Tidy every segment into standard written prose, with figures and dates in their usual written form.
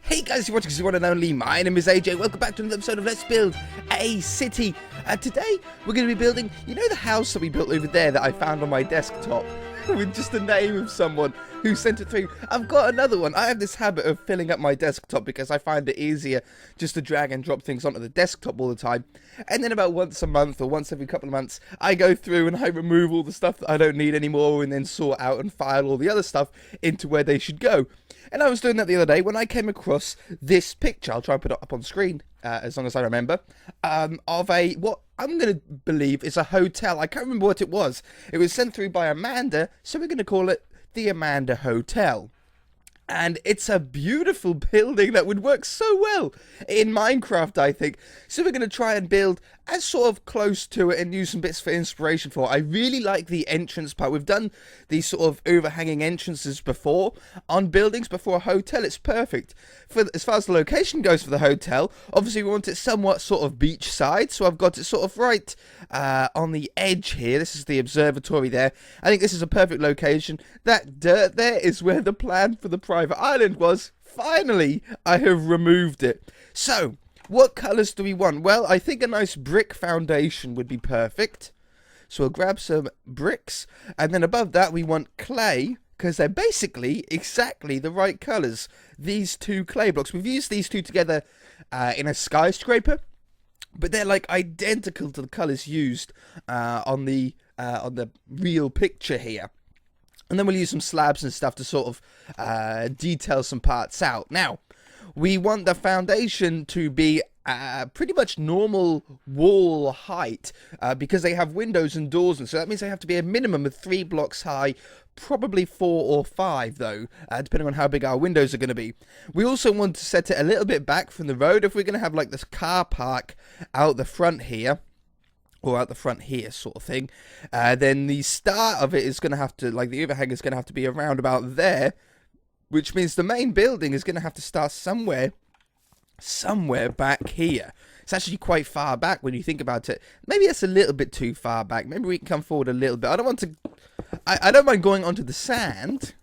Hey guys, you're watching the one and only. My name is AJ. Welcome back to another episode of Let's Build a City. Today, we're going to be building, you know the house that we built over there that I found on my desktop? With just the name of someone who sent it through. I've got another one. I have this habit of filling up my desktop because I find it easier just to drag and drop things onto the desktop all the time. And then about once a month or once every couple of months, I go through and I remove all the stuff that I don't need anymore and then sort out and file all the other stuff into where they should go. And I was doing that the other day when I came across this picture. I'll try and put it up on screen as long as I remember. Of what I'm going to believe is a hotel. I can't remember what it was. It was sent through by Amanda, so we're going to call it the Amanda Hotel. And it's a beautiful building that would work so well in Minecraft, I think. So we're going to try and build as sort of close to it and use some bits for inspiration for it. I really like the entrance part. We've done these sort of overhanging entrances before on buildings, but for a hotel, it's perfect. As far as the location goes for the hotel, obviously we want it somewhat sort of beachside. So I've got it sort of right on the edge here. This is the observatory there. I think this is a perfect location. That dirt there is where the plan for the private island was. Finally, I have removed it. So, what colours do we want? Well, I think a nice brick foundation would be perfect. So we'll grab some bricks. And then above that, we want clay, because they're basically exactly the right colours. These two clay blocks. We've used these two together in a skyscraper. But they're like identical to the colours used on the real picture here. And then we'll use some slabs and stuff to sort of detail some parts out. Now, we want the foundation to be pretty much normal wall height because they have windows and doors. And so that means they have to be a minimum of 3 blocks high, probably 4 or 5 though, depending on how big our windows are going to be. We also want to set it a little bit back from the road. If we're going to have like this car park out the front here, or out the front here sort of thing, then the start of it is going to have to, like the overhang is going to have to be around about there, which means the main building is going to have to start somewhere back here. It's actually quite far back when you think about it. Maybe it's a little bit too far back. Maybe we can come forward a little bit. I don't mind going onto the sand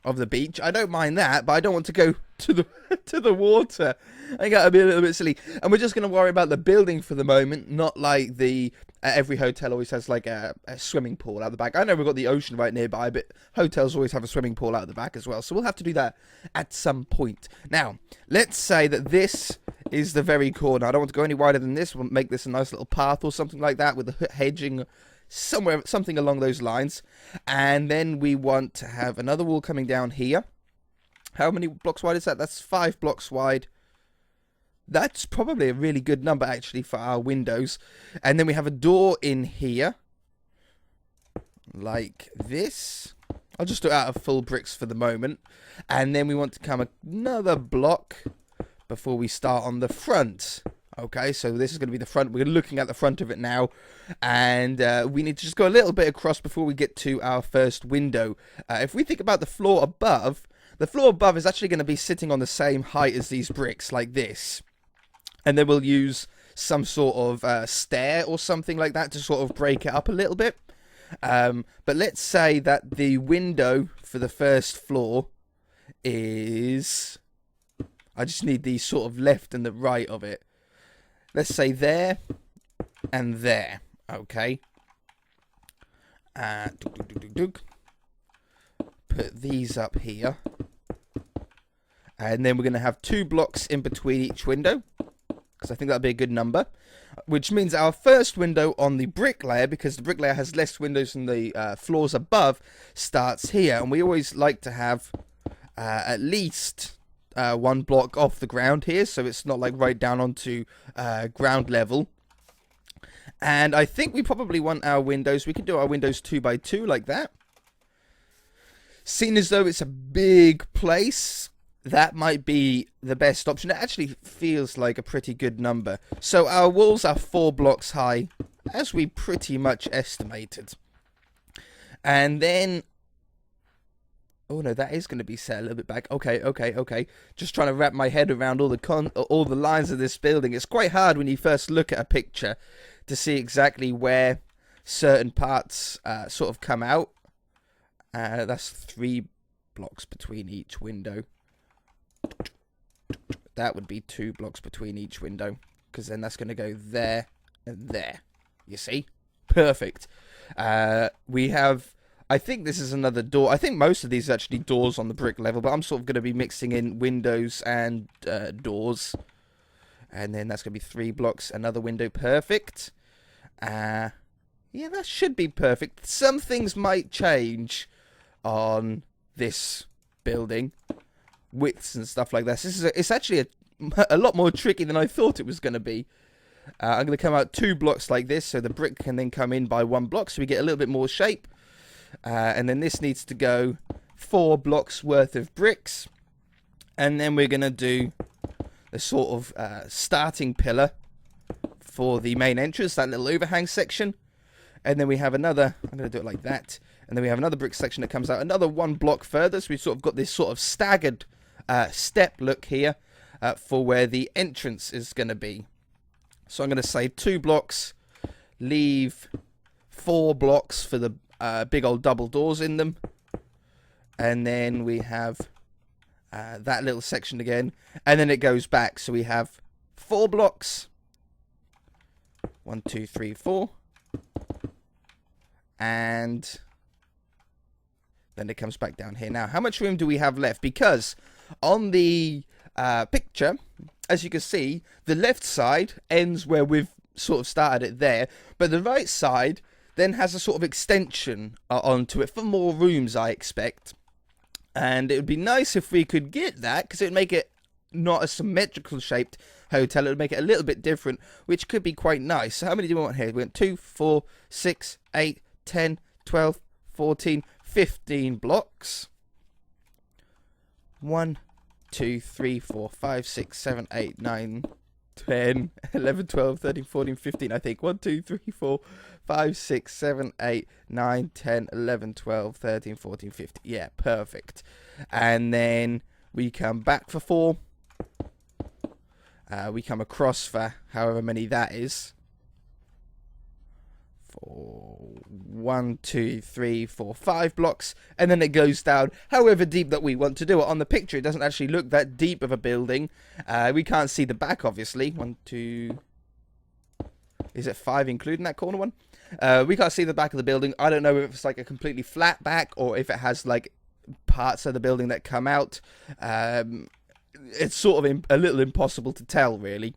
of the beach. I don't mind that, but I don't want to go to the water. I gotta be a little bit silly. And we're just gonna worry about the building for the moment, not like the every hotel always has like a swimming pool out the back. I know we've got the ocean right nearby, but hotels always have a swimming pool out the back as well. So we'll have to do that at some point. Now, let's say that this is the very corner. I don't want to go any wider than this. We'll make this a nice little path or something like that with the hedging somewhere, something along those lines. And then we want to have another wall coming down here. How many blocks wide is that? That's 5 blocks wide. That's probably a really good number, actually, for our windows. And then we have a door in here. Like this. I'll just do it out of full bricks for the moment. And then we want to come another block before we start on the front. Okay, so this is going to be the front. We're looking at the front of it now. And we need to just go a little bit across before we get to our first window. If we think about the floor above is actually going to be sitting on the same height as these bricks, like this. And then we'll use some sort of stair or something like that to sort of break it up a little bit. But let's say that the window for the first floor is... I just need the sort of left and the right of it. Let's say there and there. Okay. Put these up here. And then we're going to have 2 blocks in between each window, because I think that'd be a good number. Which means our first window on the brick layer, because the brick layer has less windows than the floors above, starts here. And we always like to have at least 1 block off the ground here, so it's not like right down onto ground level. And I think we probably want our windows, we can do our windows 2 by 2 like that. Seeing as though it's a big place, that might be the best option. It actually feels like a pretty good number. So our walls are 4 blocks high, as we pretty much estimated. And then... oh no, that is going to be set a little bit back. Okay. Just trying to wrap my head around all the lines of this building. It's quite hard when you first look at a picture to see exactly where certain parts sort of come out. That's 3 blocks between each window. that would be 2 blocks between each window, because then that's going to go there and there. You see? Perfect. We have, I think this is another door. I think most of these are actually doors on the brick level, but I'm sort of going to be mixing in windows and doors. And then that's going to be 3 blocks, another window. Perfect. Yeah, that should be perfect. Some things might change on this building, widths and stuff like this. It's actually a lot more tricky than I thought it was going to be. I'm going to come out 2 blocks like this, so the brick can then come in by 1 block, so we get a little bit more shape. And then this needs to go 4 blocks worth of bricks, and then we're going to do the sort of starting pillar for the main entrance, that little overhang section. And then we have another, I'm going to do it like that, and then we have another brick section that comes out another 1 block further, so we've sort of got this sort of staggered step look here for where the entrance is going to be. So I'm going to say 2 blocks, leave 4 blocks for the big old double doors in them, and then we have that little section again, and then it goes back, so we have 4 blocks, 1, 2, 3, 4, and then it comes back down here. Now, how much room do we have left? Because on the picture, as you can see, the left side ends where we've sort of started it there, but the right side then has a sort of extension onto it for more rooms, I expect. And it would be nice if we could get that, because it would make it not a symmetrical shaped hotel. It would make it a little bit different, which could be quite nice. So how many do we want here? We want 2, 4, 6, 8, 10, 12, 14, 15 blocks. 1, 2, 3, 4, 5, 6, 7, 8, 9, 10, 11, 12, 13, 14, 15, I think. 1, 2, 3, 4, 5, 6, 7, 8, 9, 10, 11, 12, 13, 14, 15. Yeah, perfect. And then we come back for 4. We come across for however many that is. 1, 2, 3, 4, 5 blocks, and then it goes down however deep that we want to do it. On the picture, it doesn't actually look that deep of a building. We can't see the back, obviously. 1, 2, is it 5 including that corner one? We can't see the back of the building. I don't know if it's like a completely flat back or if it has like parts of the building that come out. It's sort of a little impossible to tell, really.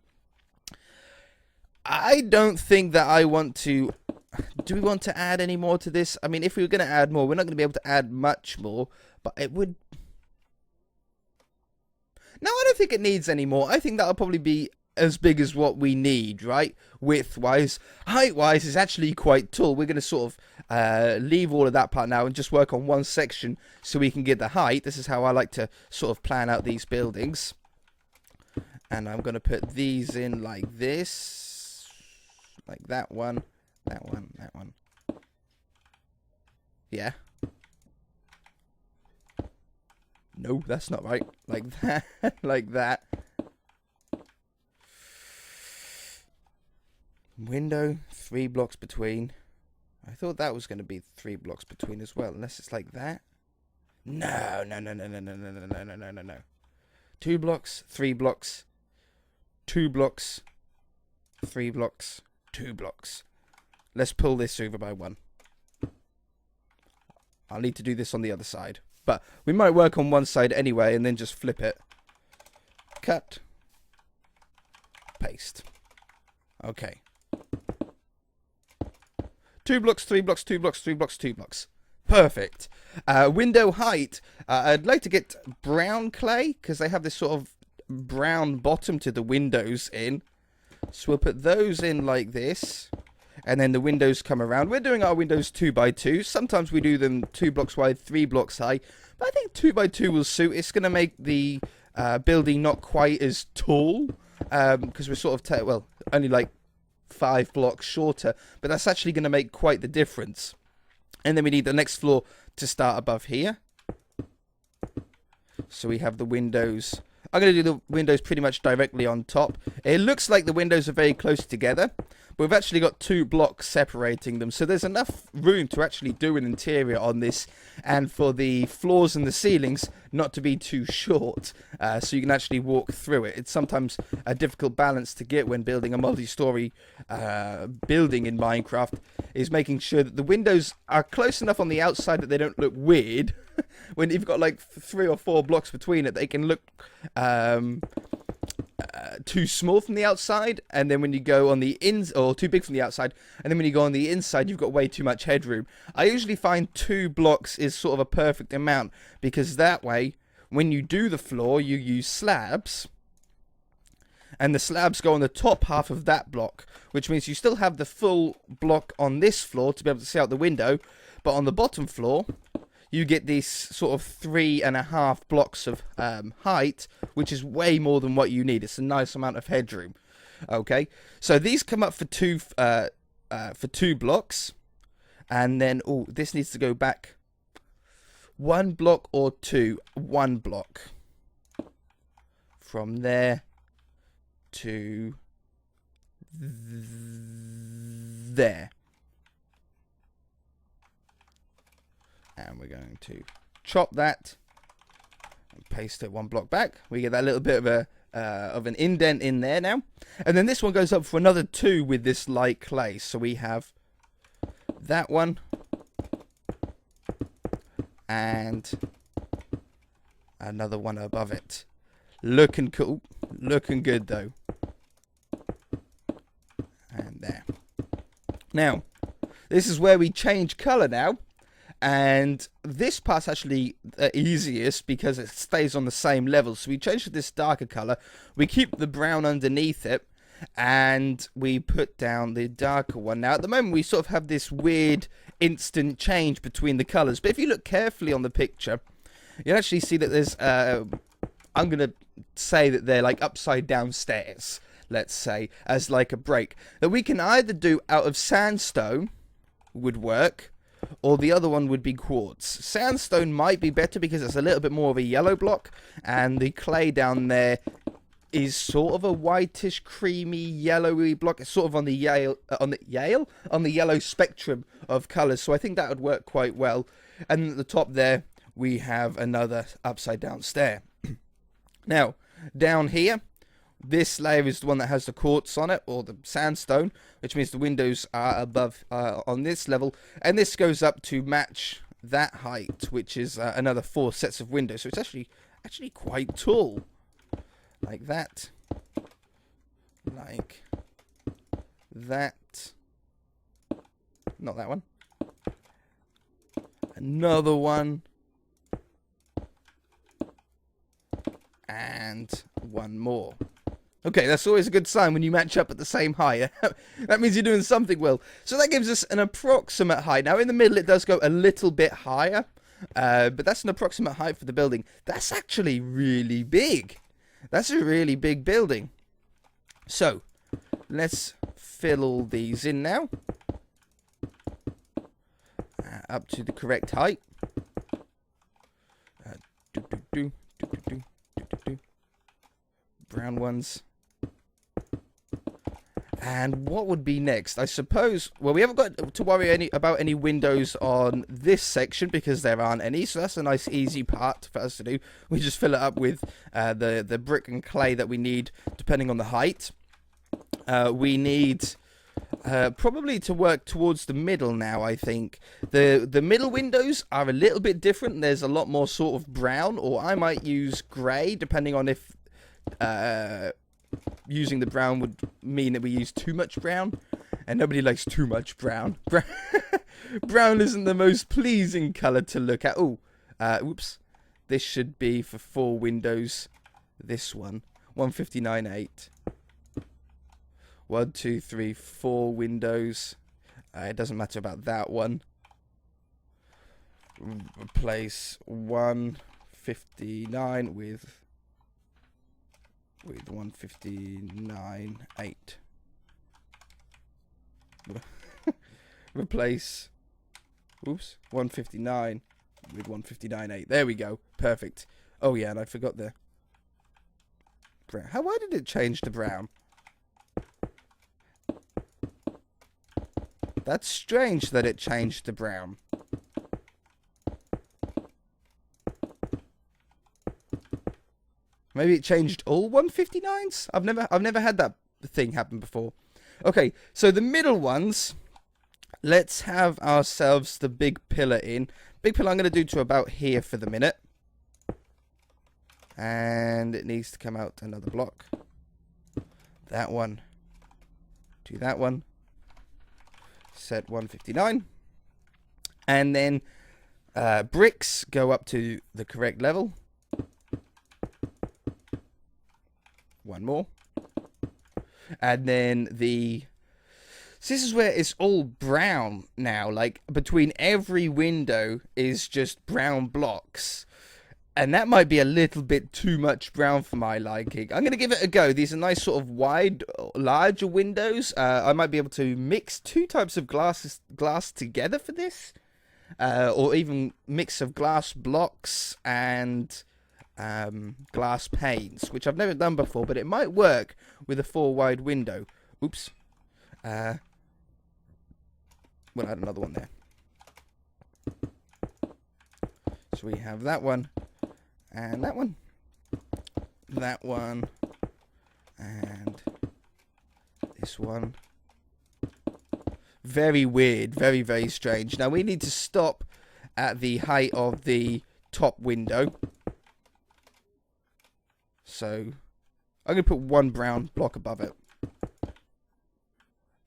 I don't think that I want to. Do we want to add any more to this? I mean, if we were going to add more, we're not going to be able to add much more, but it would. No, I don't think it needs any more. I think that'll probably be as big as what we need, right? Width-wise. Height-wise is actually quite tall. We're going to sort of leave all of that part now and just work on one section so we can get the height. This is how I like to sort of plan out these buildings. And I'm going to put these in like this. Like that one. That one, that one. Yeah. No, that's not right. Like that, like that. Window, 3 blocks between. I thought that was going to be 3 blocks between as well, unless it's like that. No, no, no, no, no, no, no, no, no, no, no, no, no. 2 blocks, 3 blocks, 2 blocks, 3 blocks, 2 blocks. Let's pull this over by 1. I'll need to do this on the other side. But we might work on one side anyway and then just flip it. Cut. Paste. Okay. 2 blocks, 3 blocks, 2 blocks, 3 blocks, 2 blocks. Perfect. Window height. I'd like to get brown clay because they have this sort of brown bottom to the windows in. So we'll put those in like this. And then the windows come around. We're doing our windows 2 by 2. Sometimes we do them 2 blocks wide, 3 blocks high. But I think 2 by 2 will suit. It's going to make the building not quite as tall. Because we're sort of, only like 5 blocks shorter. But that's actually going to make quite the difference. And then we need the next floor to start above here. So we have the windows I'm going to do the windows pretty much directly on top. It looks like the windows are very close together, but we've actually got 2 blocks separating them. So there's enough room to actually do an interior on this, and for the floors and the ceilings not to be too short, so you can actually walk through it. It's sometimes a difficult balance to get when building a multi-story building in Minecraft, is making sure that the windows are close enough on the outside that they don't look weird. When you've got like 3 or 4 blocks between it, they can look too small from the outside, and then when you go on the or too big from the outside, and then when you go on the inside, you've got way too much headroom. I usually find 2 blocks is sort of a perfect amount, because that way, when you do the floor, you use slabs, and the slabs go on the top half of that block, which means you still have the full block on this floor to be able to see out the window, but on the bottom floor, you get these sort of 3.5 blocks of height, which is way more than what you need. It's a nice amount of headroom. Okay, so these come up for 2 blocks, and then this needs to go back 1 block or 2. 1 block from there to there. And we're going to chop that and paste it 1 block back. We get that little bit of an indent in there now. And then this one goes up for another 2 with this light clay. So we have that one and another one above it. Looking cool. Looking good though. And there. Now, this is where we change colour now. And this part's actually the easiest because it stays on the same level. So we change to this darker colour. We keep the brown underneath it. And we put down the darker one. Now, at the moment, we sort of have this weird instant change between the colours. But if you look carefully on the picture, you'll actually see that there's... I'm going to say that they're like upside down stairs, let's say, as like a break. That we can either do out of sandstone, would work, or the other one would be quartz. Sandstone might be better because it's a little bit more of a yellow block, and the clay down there is sort of a whitish, creamy, yellowy block. It's sort of on the yellow spectrum of colours. So I think that would work quite well. And at the top there, we have another upside down stair. Now, down here, this layer is the one that has the quartz on it, or the sandstone, which means the windows are above on this level, and this goes up to match that height, which is another 4 sets of windows. So it's actually quite tall, like that, like that. Not that one. Another one. And one more. Okay, that's always a good sign when you match up at the same height. That means you're doing something well. So that gives us an approximate height. Now, in the middle, it does go a little bit higher. But that's an approximate height for the building. That's actually really big. That's a really big building. So, let's fill all these in now. Up to the correct height. Brown ones. And what would be next? I suppose, well, we haven't got to worry about any windows on this section because there aren't any, so that's a nice easy part for us to do. We just fill it up with the brick and clay that we need depending on the height. We need probably to work towards the middle now, I think. The middle windows are a little bit different. There's a lot more sort of brown, or I might use grey, depending on if using the brown would mean that we use too much brown, and nobody likes too much brown. Brown isn't the most pleasing colour to look at. Oh, oops. This should be for 4 windows. This one, 159.8. 1, 2, 3, 4 windows. It doesn't matter about that one. Replace 159 with 159.8. Replace 159 with 159.8. There we go. Perfect. Oh yeah, and I forgot the brown. Why did it change to brown? That's strange that it changed to brown. Maybe it changed all 159s? I've never had that thing happen before. Okay, so the middle ones, let's have ourselves the big pillar in. Big pillar I'm going to do to about here for the minute. And it needs to come out another block. That one. Do that one. Set 159. And then bricks go up to the correct level. One more. And then so this is where it's all brown now. Like, between every window is just brown blocks. And that might be a little bit too much brown for my liking. I'm going to give it a go. These are nice sort of wide, larger windows. I might be able to mix two types of glass together for this. Or even mix of glass blocks and glass panes, which I've never done before, but it might work with a 4-wide window. Oops. We'll add another one there. So we have that one. And that one, and this one. Very weird, very, very strange. Now we need to stop at the height of the top window. So I'm going to put one brown block above it.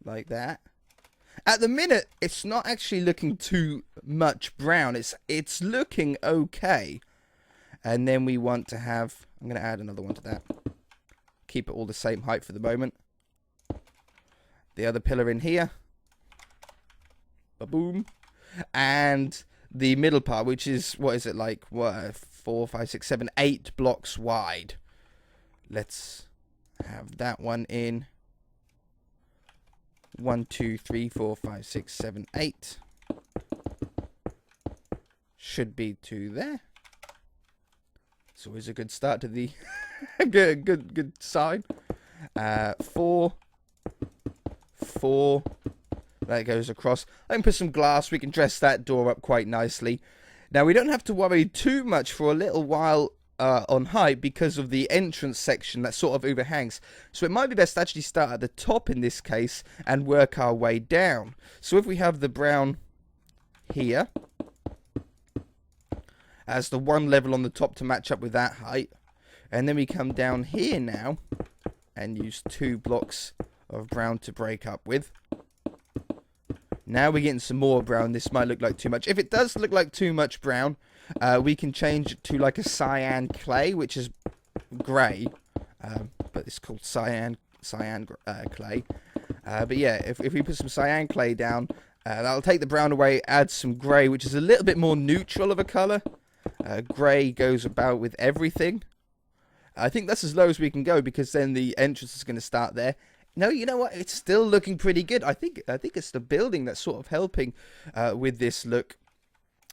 Like that. At the minute, it's not actually looking too much brown. It's looking okay. And then we want to have, I'm going to add another one to that. Keep it all the same height for the moment. The other pillar in here. Ba-boom. And the middle part, which is, what is it, like, 4, 5, 6, 7, 8 blocks wide. Let's have that one in. 1, 2, 3, 4, 5, 6, 7, 8. Should be 2 there. It's always a good start to the good sign. 4, 4. That goes across. I can put some glass. We can dress that door up quite nicely. Now we don't have to worry too much for a little while on height because of the entrance section that sort of overhangs. So it might be best to actually start at the top in this case and work our way down. So if we have the brown here as the one level on the top to match up with that height. And then we come down here now and use 2 blocks of brown to break up with. Now we're getting some more brown. This might look like too much. If it does look like too much brown, we can change it to like a cyan clay, which is grey. But it's called cyan clay. But yeah, if we put some cyan clay down, that'll take the brown away, add some grey, which is a little bit more neutral of a colour. Grey goes about with everything. I think that's as low as we can go because then the entrance is going to start there. No, you know what? It's still looking pretty good. I think it's the building that's sort of helping with this look.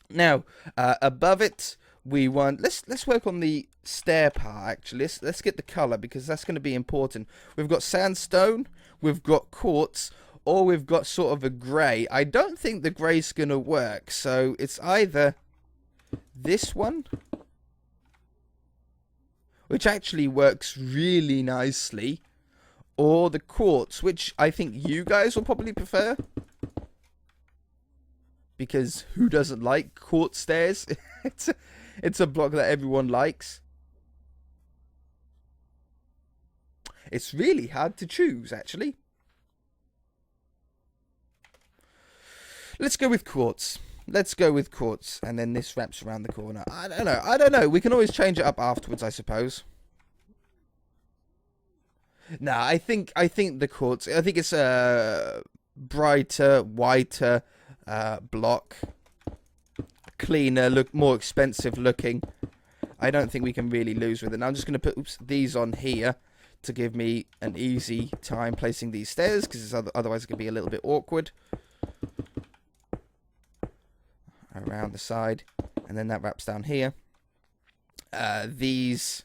Now, above it, we want let's work on the stair part actually. Let's get the color because that's going to be important. We've got sandstone, we've got quartz, or we've got sort of a grey. I don't think the grey's going to work, so it's either this one, which actually works really nicely, or the quartz, which I think you guys will probably prefer. Because who doesn't like quartz stairs? It's a block that everyone likes. It's really hard to choose, actually. Let's go with quartz. Let's go with quartz, and then this wraps around the corner. I don't know. We can always change it up afterwards, I suppose. No, I think the quartz. I think it's a brighter, whiter block, cleaner, look more expensive looking. I don't think we can really lose with it. Now I'm just going to put these on here to give me an easy time placing these stairs, because otherwise it could be a little bit awkward. Around the side, and then that wraps down here. These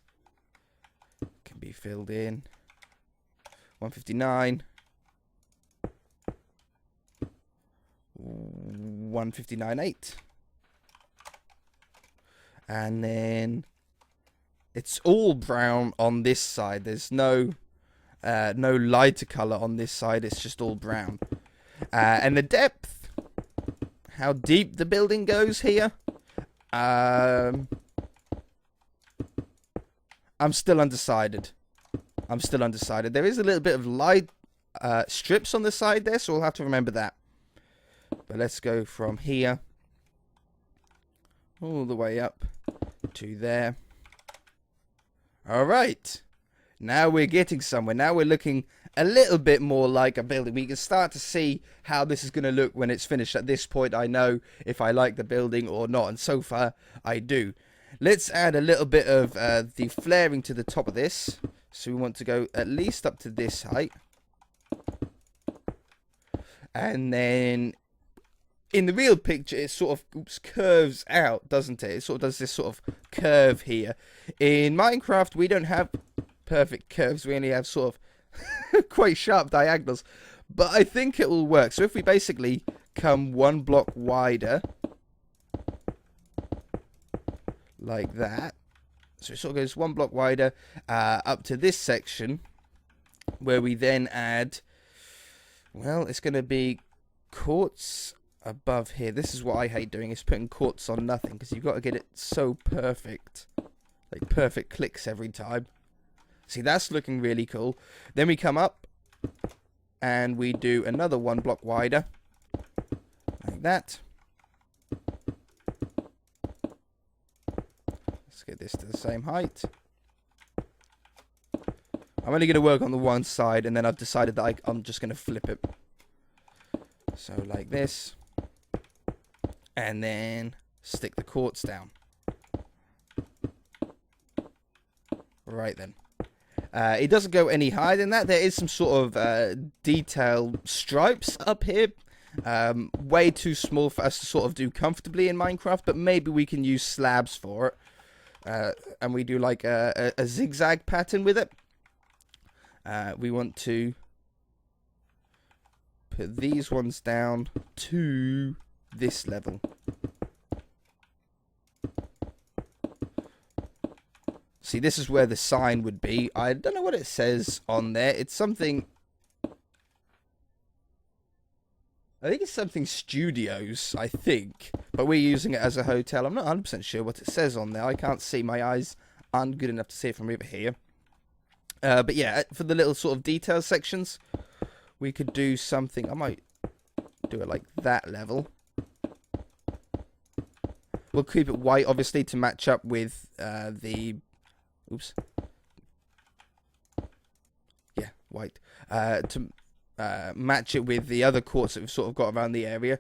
can be be filled in. 159. 159.8. And then it's all brown on this side. There's no lighter color on this side. It's just all brown. And the depth, how deep the building goes here, I'm still undecided. There is a little bit of light strips on the side there, so we'll have to remember that. But let's go from here all the way up to there. All right. Now we're getting somewhere. Now we're looking a little bit more like a building. We can start to see how this is going to look when it's finished. At this point, I know if I like the building or not. And so far, I do. Let's add a little bit of the flaring to the top of this. So we want to go at least up to this height. And then in the real picture, it sort of curves out, doesn't it? It sort of does this sort of curve here. In Minecraft, we don't have perfect curves. We only have sort of quite sharp diagonals. But I think it will work. So if we basically come one block wider, like that. So it sort of goes one block wider up to this section, where we then add, well, it's going to be quartz above here. This is what I hate doing, is putting quartz on nothing, because you've got to get it so perfect, like perfect clicks every time. See, that's looking really cool. Then we come up and we do another one block wider, like that. Let's get this to the same height. I'm only going to work on the one side, and then I've decided that I'm just going to flip it. So like this. And then stick the quartz down. Right then. It doesn't go any higher than that. There is some sort of detailed stripes up here. Way too small for us to sort of do comfortably in Minecraft, but maybe we can use slabs for it. And we do like a zigzag pattern with it. We want to put these ones down to this level. See, this is where the sign would be. I don't know what it says on there. It's something, I think it's something studios, I think. But we're using it as a hotel. I'm not 100% sure what it says on there. I can't see. My eyes aren't good enough to see it from over here. But yeah, for the little sort of detail sections, we could do something. I might do it like that level. We'll keep it white, obviously, to match up with the... Oops. Yeah, white. To match it with the other quartz that we've sort of got around the area.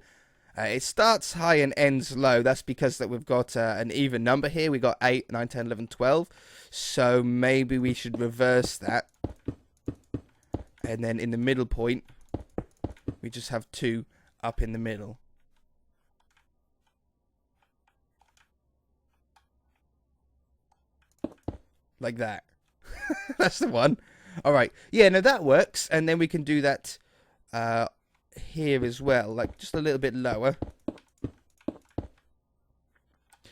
It starts high and ends low. That's because that we've got an even number here. We got 8, 9, 10, 11, 12. So maybe we should reverse that. And then in the middle point, we just have 2 up in the middle. Like that. That's the one. All right. Yeah, no, that works. And then we can do that here as well. Like, just a little bit lower.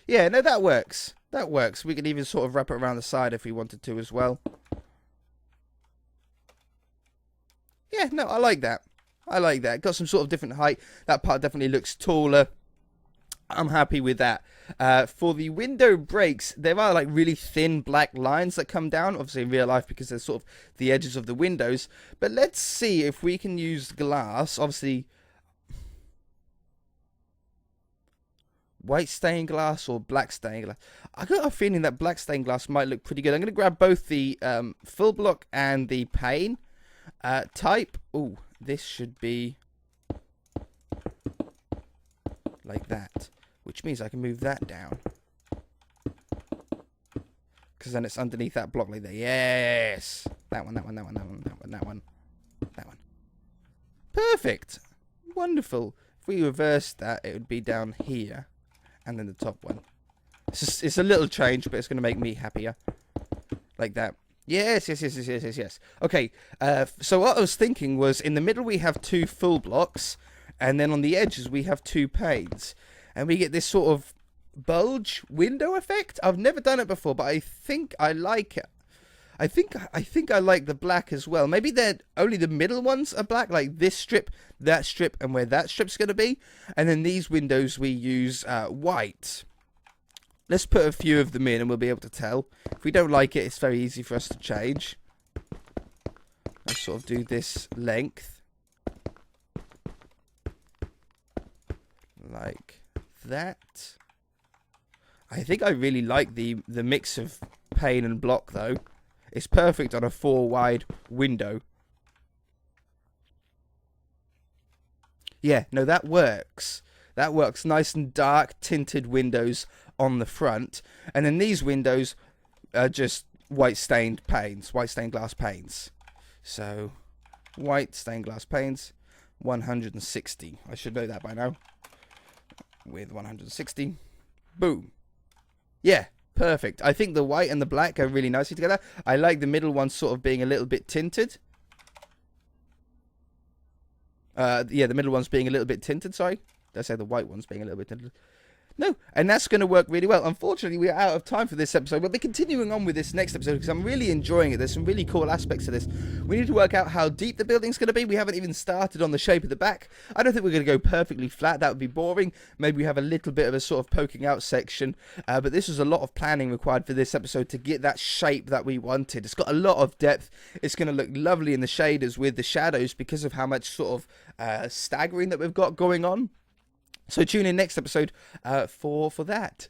Yeah, no, that works. That works. We can even sort of wrap it around the side if we wanted to as well. Yeah, no, I like that. I like that. Got some sort of different height. That part definitely looks taller. I'm happy with that. For the window breaks, there are like really thin black lines that come down, obviously in real life because they're sort of the edges of the windows. But let's see if we can use glass. Obviously, white stained glass or black stained glass. I got a feeling that black stained glass might look pretty good. I'm going to grab both the full block and the pane type. Oh, this should be like that. Which means I can move that down. Because then it's underneath that block like that. Yes! That one, that one, that one, that one, that one, that one. That one. Perfect! Wonderful. If we reverse that, it would be down here. And then the top one. It's a little change, but it's going to make me happier. Like that. Yes. Okay, so what I was thinking was in the middle we have 2 full blocks, and then on the edges we have 2 panes, and we get this sort of bulge window effect. I've never done it before, but I think I like it. I think I like the black as well. Maybe they're only the middle ones are black, like this strip, and where that strip's going to be, and then these windows we use white. Let's put a few of them in and we'll be able to tell. If we don't like it, it's very easy for us to change. Let's sort of do this length. Like that. I think I really like the mix of pane and block though. It's perfect on a 4 wide window. Yeah, no, that works. That works. Nice and dark tinted windows on the front. And then these windows are just white stained panes. White stained glass panes. So, white stained glass panes. 160. I should know that by now. With 160. Boom. Yeah, perfect. I think the white and the black go really nicely together. I like the middle one sort of being a little bit tinted. Yeah, the middle one's being a little bit tinted, sorry. Did I say the white one's being a little bit tinted? No, and that's going to work really well. Unfortunately, we are out of time for this episode. We'll be continuing on with this next episode because I'm really enjoying it. There's some really cool aspects to this. We need to work out how deep the building's going to be. We haven't even started on the shape of the back. I don't think we're going to go perfectly flat. That would be boring. Maybe we have a little bit of a sort of poking out section. But this was a lot of planning required for this episode to get that shape that we wanted. It's got a lot of depth. It's going to look lovely in the shaders with the shadows because of how much sort of staggering that we've got going on. So tune in next episode for that.